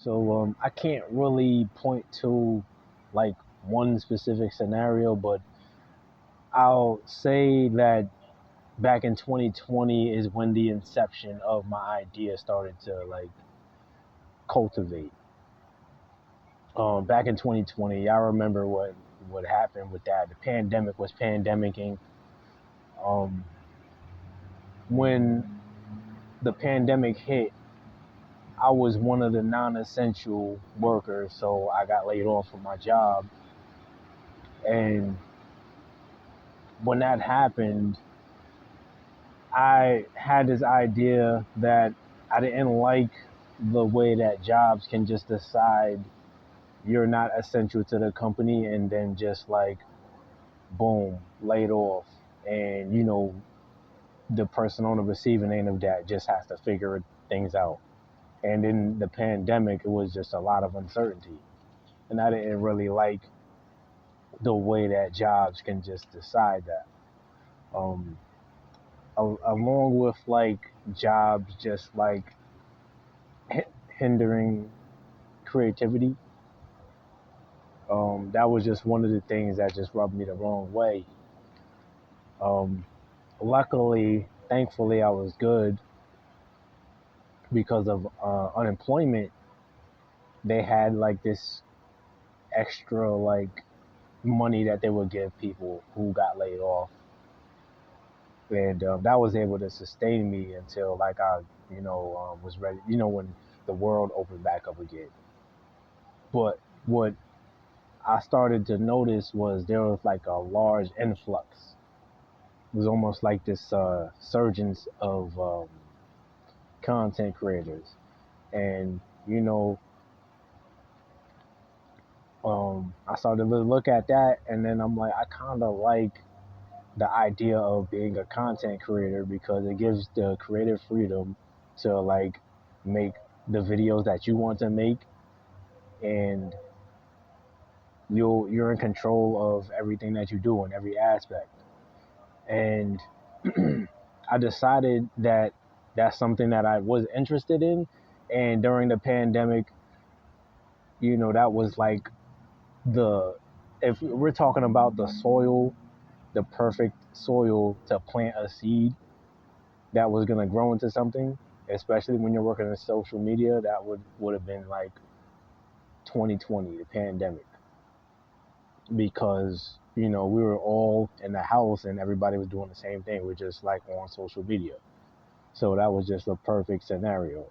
So I can't really point to like one specific scenario, but I'll say that back in 2020 is when the inception of my idea started to like cultivate. Back in 2020, I remember what happened with that. The pandemic was pandemicking. Um, when the pandemic hit, I was one of the non-essential workers, so I got laid off from my job. And when that happened, I had this idea that I didn't like the way that jobs can just decide you're not essential to the company and then just like boom, laid off. And the person on the receiving end of that just has to figure things out. And in the pandemic, it was just a lot of uncertainty. And I didn't really like the way that jobs can just decide that. Um, Along with like jobs just like hindering creativity, that was just one of the things that just rubbed me the wrong way. Um, Luckily, thankfully, I was good because of unemployment. They had like this extra like money that they would give people who got laid off, and that was able to sustain me until like I, was ready. When the world opened back up again. But what I started to notice was there was like a large influx. It was almost like this surgence of content creators, and I started to look at that, and then I'm like, I kind of like the idea of being a content creator because it gives the creative freedom to like make the videos that you want to make, and you're in control of everything that you do in every aspect. And I decided that that's something that I was interested in, and during the pandemic, that was like the if we're talking about the soil, the perfect soil to plant a seed that was going to grow into something, especially when you're working in social media, that would have been like 2020, the pandemic, because we were all in the house and everybody was doing the same thing. We're just like on social media, so that was just a perfect scenario.